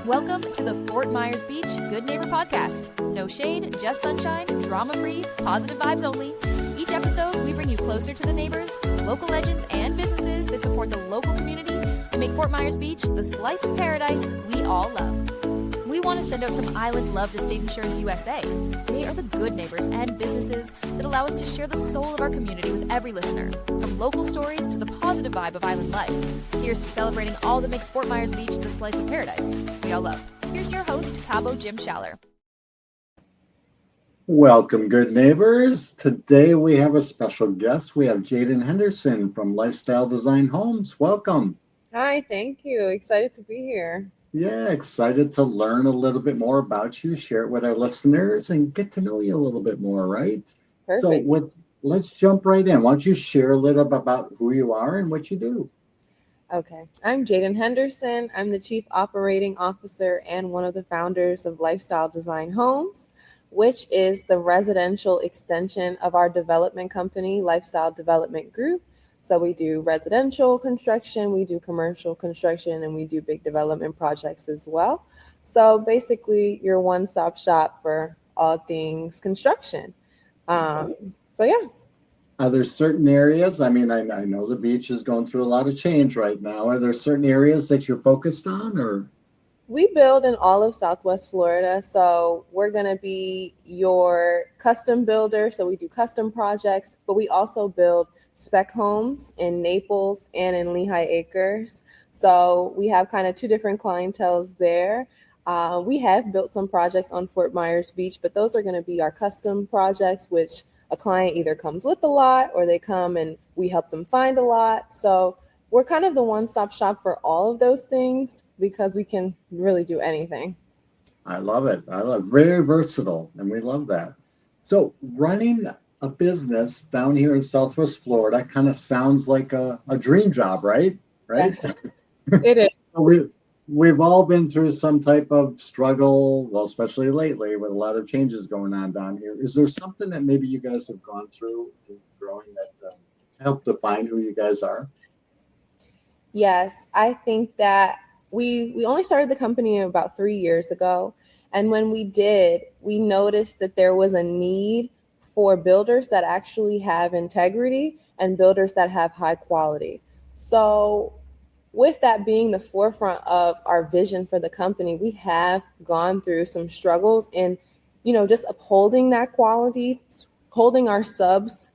Welcome to the Fort Myers Beach Good Neighbor Podcast. No shade, just sunshine, drama-free, positive vibes only. Each episode, we bring you closer to the neighbors, local legends, and businesses that support the local community and make Fort Myers Beach the slice of paradise we all love. We want to send out some island love to State Insurance USA. They are the good neighbors and businesses that allow us to share the soul of our community with every listener, from local stories to the positive vibe of island life. Here's to celebrating all that makes Fort Myers Beach the slice of paradise we all love. Here's your host, Cabo Jim Schaller. Welcome, good neighbors. Today we have a special guest. We have Jadyn Henderson from Lifestyle Design Homes. Welcome. Hi, thank you. Excited to be here. Yeah, excited to learn a little bit more about you, share it with our listeners, and get to know you a little bit more, right? Perfect. So let's jump right in. Why don't you share a little bit about who you are and what you do? Okay, I'm Jadyn Henderson. I'm the Chief Operating Officer and one of the founders of Lifestyle Design Homes, which is the residential extension of our development company, Lifestyle Development Group. So we do residential construction, we do commercial construction, and we do big development projects as well. So basically, you're one-stop shop for all things construction. So yeah. Are there certain areas? I mean, I know the beach is going through a lot of change right now. Are there certain areas that you're focused on, or? We build in all of Southwest Florida, so we're going to be your custom builder. So we do custom projects, but we also build spec homes in Naples and in Lehigh Acres. So we have kind of two different clienteles there. We have built some projects on Fort Myers Beach, but those are going to be our custom projects, which a client either comes with a lot or they come and we help them find a lot. So we're kind of the one-stop shop for all of those things because we can really do anything. I love it. Very versatile, and we love that. So running a business down here in Southwest Florida kind of sounds like a dream job, right? Yes, it is. So we've all been through some type of struggle, well, especially lately with a lot of changes going on down here. Is there something that maybe you guys have gone through in growing that helped define who you guys are? Yes, I think that we only started the company about 3 years ago. And when we did, we noticed that there was a need for builders that actually have integrity and builders that have high quality. So with that being the forefront of our vision for the company, we have gone through some struggles in, just upholding that quality, holding our subs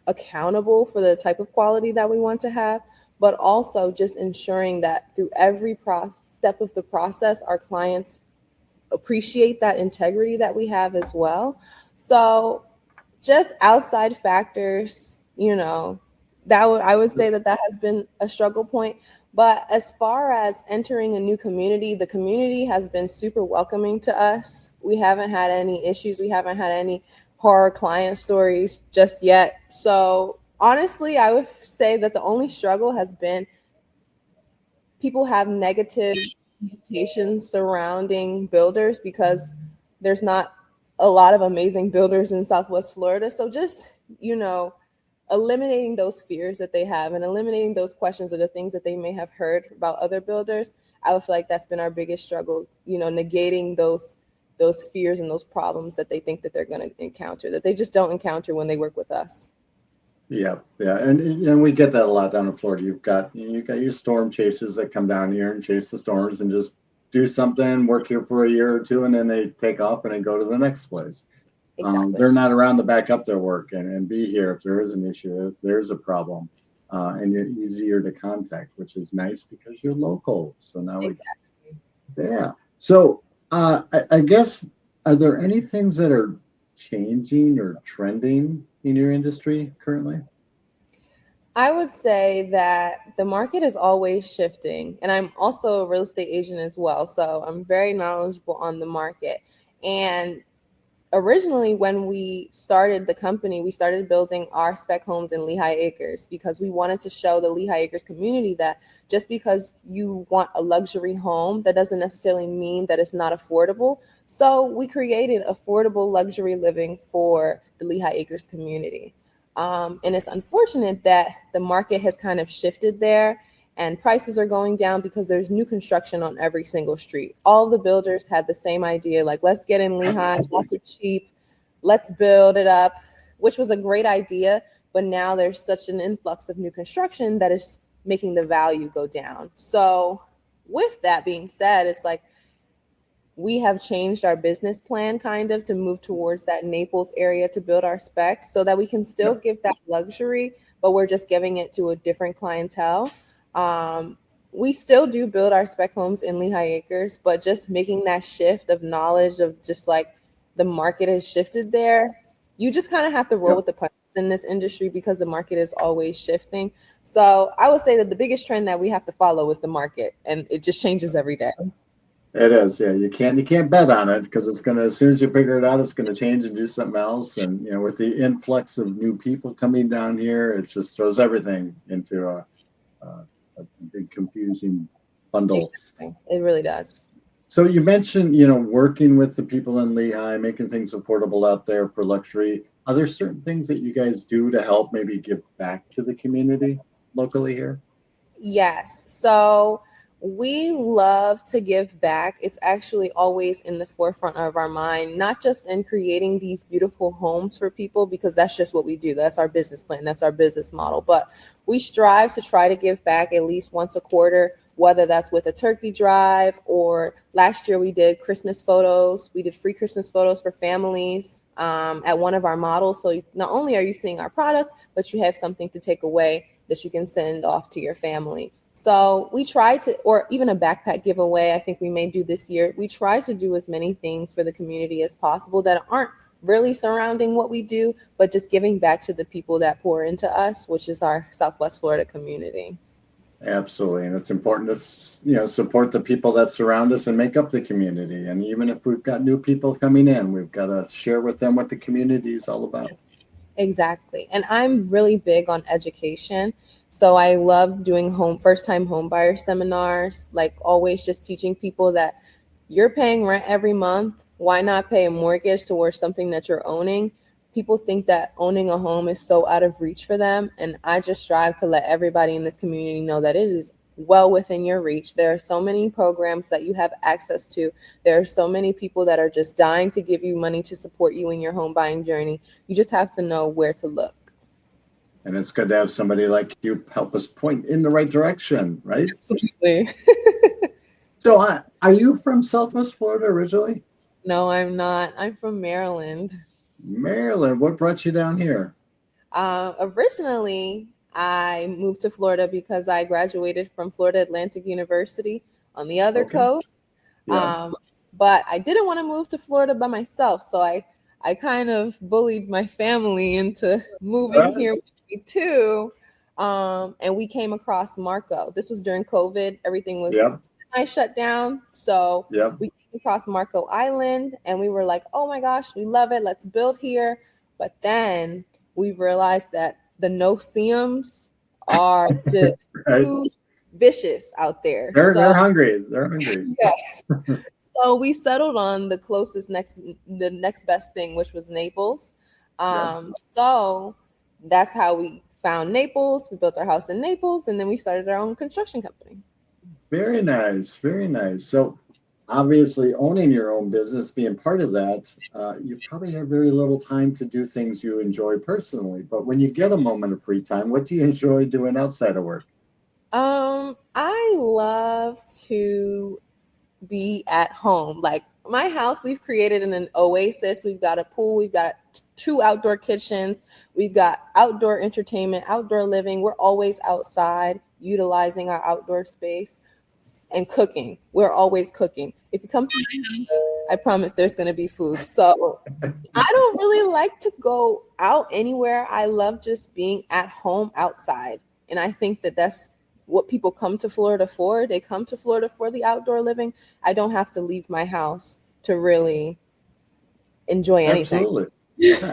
accountable for the type of quality that we want to have, but also just ensuring that through every step of the process, our clients appreciate that integrity that we have as well. So just outside factors, I would say that has been a struggle point. But as far as entering a new community, the community has been super welcoming to us. We haven't had any issues. We haven't had any horror client stories just yet. So honestly, I would say that the only struggle has been people have negative reputations surrounding builders because there's not a lot of amazing builders in Southwest Florida. So just, eliminating those fears that they have and eliminating those questions or the things that they may have heard about other builders, I would feel like that's been our biggest struggle, negating those fears and those problems that they think that they're going to encounter, that they just don't encounter when they work with us. Yeah. And we get that a lot down in Florida. You've got your storm chasers that come down here and chase the storms and just do something, work here for a year or two, and then they take off and then go to the next place. Exactly. They're not around to back up their work and be here if there is an issue, if there's a problem, and you're easier to contact, which is nice because you're local. So now yeah. So I guess, are there any things that are changing or trending in your industry currently? I would say that the market is always shifting, and I'm also a real estate agent as well, so I'm very knowledgeable on the market. And originally, when we started the company, we started building our spec homes in Lehigh Acres because we wanted to show the Lehigh Acres community that just because you want a luxury home, that doesn't necessarily mean that it's not affordable. So we created affordable luxury living for the Lehigh Acres community. And it's unfortunate that the market has kind of shifted there and prices are going down because there's new construction on every single street. All the builders had the same idea, like, let's get in Lehigh, lots of cheap, let's build it up, which was a great idea. But now there's such an influx of new construction that is making the value go down. So with that being said, it's like we have changed our business plan kind of to move towards that Naples area to build our specs so that we can still give that luxury, but we're just giving it to a different clientele. We still do build our spec homes in Lehigh Acres, but just making that shift of knowledge of just like the market has shifted there. You just kind of have to roll with the punches in this industry because the market is always shifting. So I would say that the biggest trend that we have to follow is the market, and it just changes every day. It is, yeah. You can't bet on it because it's gonna, as soon as you figure it out, it's gonna change and do something else. And with the influx of new people coming down here, it just throws everything into a big confusing bundle. Exactly. It really does. So you mentioned, working with the people in Lehigh, making things affordable out there for luxury. Are there certain things that you guys do to help maybe give back to the community locally here? Yes. So we love to give back. It's actually always in the forefront of our mind, not just in creating these beautiful homes for people, because that's just what we do. That's our business plan. That's our business model. But we strive to try to give back at least once a quarter, whether that's with a turkey drive, or last year we did Christmas photos. We did free Christmas photos for families at one of our models. So not only are you seeing our product, but you have something to take away that you can send off to your family. So we try to, or even a backpack giveaway, I think we may do this year. We try to do as many things for the community as possible that aren't really surrounding what we do, but just giving back to the people that pour into us, which is our Southwest Florida community. Absolutely. And it's important to, support the people that surround us and make up the community. And even if we've got new people coming in, we've got to share with them what the community is all about. Exactly. And I'm really big on education. So I love doing first-time home buyer seminars, like always just teaching people that you're paying rent every month. Why not pay a mortgage towards something that you're owning? People think that owning a home is so out of reach for them. And I just strive to let everybody in this community know that it is well within your reach. There are so many programs that you have access to. There are so many people that are just dying to give you money to support you in your home buying journey. You just have to know where to look. And it's good to have somebody like you help us point in the right direction, right? Absolutely. So are you from Southwest Florida originally? No, I'm not. I'm from Maryland. Maryland. What brought you down here? Originally, I moved to Florida because I graduated from Florida Atlantic University on the other coast. Yeah. But I didn't want to move to Florida by myself. So I kind of bullied my family into moving here with me too. And we came across Marco. This was during COVID. Everything was shut down. So we came across Marco Island and we were like, oh my gosh, we love it. Let's build here. But then we realized that the no-see-ums are just too vicious out there. They're hungry. They're hungry. Yes. So we settled on the next best thing, which was Naples. So that's how we found Naples. We built our house in Naples, and then we started our own construction company. Very nice. Very nice. So obviously owning your own business, being part of that, you probably have very little time to do things you enjoy personally. But when you get a moment of free time, what do you enjoy doing outside of work? I love to be at home. Like my house, we've created an oasis. We've got a pool. We've got 2 outdoor kitchens. We've got outdoor entertainment, outdoor living. We're always outside utilizing our outdoor space and cooking. We're always cooking. If you come to my house, I promise there's going to be food. So I don't really like to go out anywhere. I love just being at home outside. And I think that that's what people come to Florida for. They come to Florida for the outdoor living. I don't have to leave my house to really enjoy anything. Absolutely.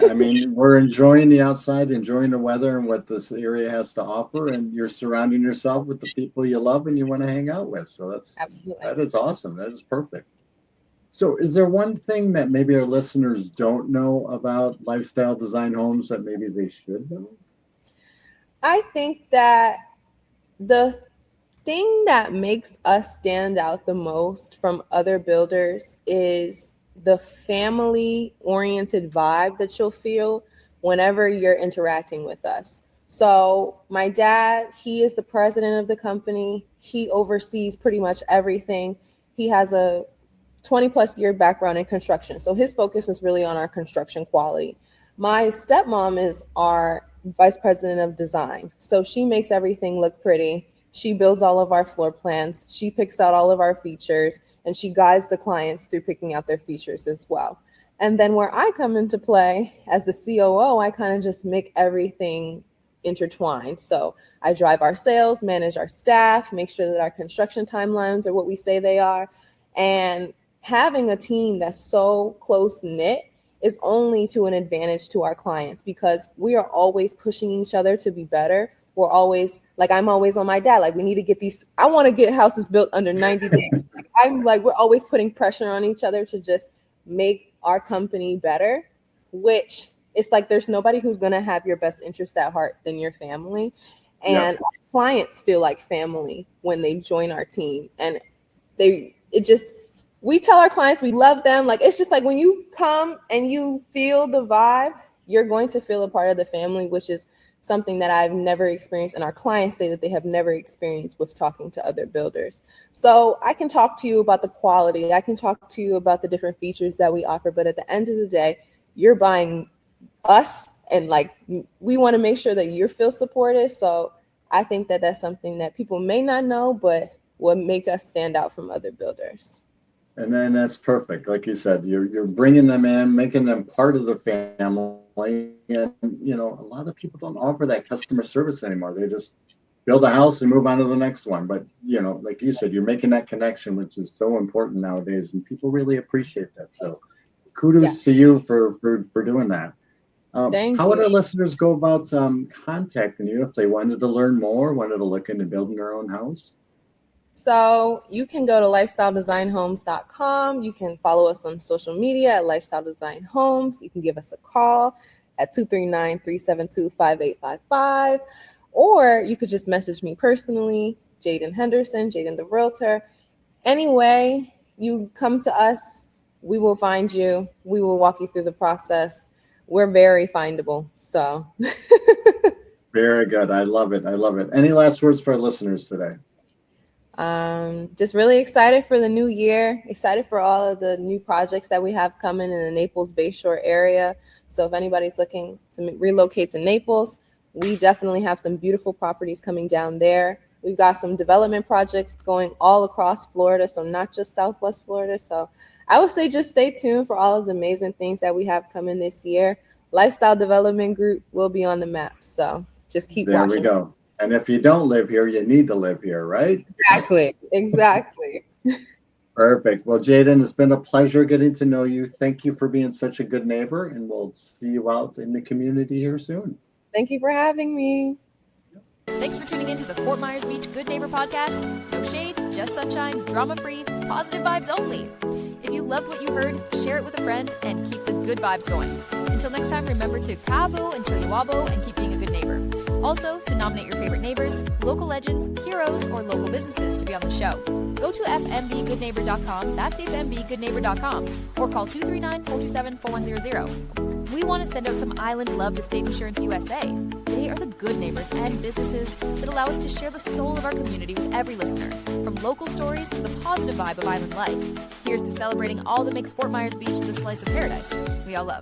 I mean, we're enjoying the outside, enjoying the weather and what this area has to offer, and you're surrounding yourself with the people you love and you want to hang out with. So that is awesome. That is perfect. So is there one thing that maybe our listeners don't know about lifestyle design homes that maybe they should know? I think that the thing that makes us stand out the most from other builders is the family-oriented vibe that you'll feel whenever you're interacting with us. So my dad, he is the president of the company. He oversees pretty much everything. He has a 20 plus year background in construction. So his focus is really on our construction quality. My stepmom is our vice president of design. So she makes everything look pretty. She builds all of our floor plans. She picks out all of our features, and she guides the clients through picking out their features as well. And then where I come into play as the COO, I kind of just make everything intertwined. So I drive our sales, manage our staff, make sure that our construction timelines are what we say they are. And having a team that's so close knit is only to an advantage to our clients, because we are always pushing each other to be better. We're always like, I'm always on my dad. Like, we need to get these, I want to get houses built under 90 days. I'm like, we're always putting pressure on each other to just make our company better, which it's like, there's nobody who's going to have your best interest at heart than your family. And our clients feel like family when they join our team. And we tell our clients we love them. Like, it's just like when you come and you feel the vibe, you're going to feel a part of the family, which is something that I've never experienced. And our clients say that they have never experienced with talking to other builders. So I can talk to you about the quality. I can talk to you about the different features that we offer. But at the end of the day, you're buying us, and like, we want to make sure that you feel supported. So I think that that's something that people may not know, but will make us stand out from other builders. And then that's perfect. Like you said, you're bringing them in, making them part of the family. And, you know, a lot of people don't offer that customer service anymore. They just build a house and move on to the next one. But, you know, like you said, you're making that connection, which is so important nowadays. And people really appreciate that. So kudos to you for doing that. How would our listeners go about contacting you if they wanted to learn more, wanted to look into building their own house? So you can go to lifestyledesignhomes.com. You can follow us on social media at Lifestyle Design Homes. You can give us a call at 239-372-5855. Or you could just message me personally, Jadyn Henderson, Jadyn the Realtor. Anyway, you come to us, we will find you. We will walk you through the process. We're very findable. So very good. I love it. I love it. Any last words for our listeners today? Just really excited for the new year, excited for all of the new projects that we have coming in the Naples Bayshore area. So if anybody's looking to relocate to Naples, we definitely have some beautiful properties coming down there. We've got some development projects going all across Florida, so not just Southwest Florida. So I would say just stay tuned for all of the amazing things that we have coming this year. Lifestyle Development Group will be on the map. So just keep watching. There we go. And if you don't live here, you need to live here, right? Exactly. Perfect. Well, Jadyn, it's been a pleasure getting to know you. Thank you for being such a good neighbor, and we'll see you out in the community here soon. Thank you for having me. Thanks for tuning in to the Fort Myers Beach Good Neighbor Podcast. No shade, just sunshine, drama-free, positive vibes only. If you loved what you heard, share it with a friend and keep the good vibes going. Until next time, remember to kabo until you wabo and keep being a good neighbor. Also, to nominate your favorite neighbors, local legends, heroes, or local businesses to be on the show. Go to FMBGoodneighbor.com, that's FMBGoodneighbor.com, or call 239-427-4100. We want to send out some island love to State Insurance USA. They are the good neighbors and businesses that allow us to share the soul of our community with every listener, from local stories to the positive vibe of island life. Here's to celebrating all that makes Fort Myers Beach the slice of paradise we all love.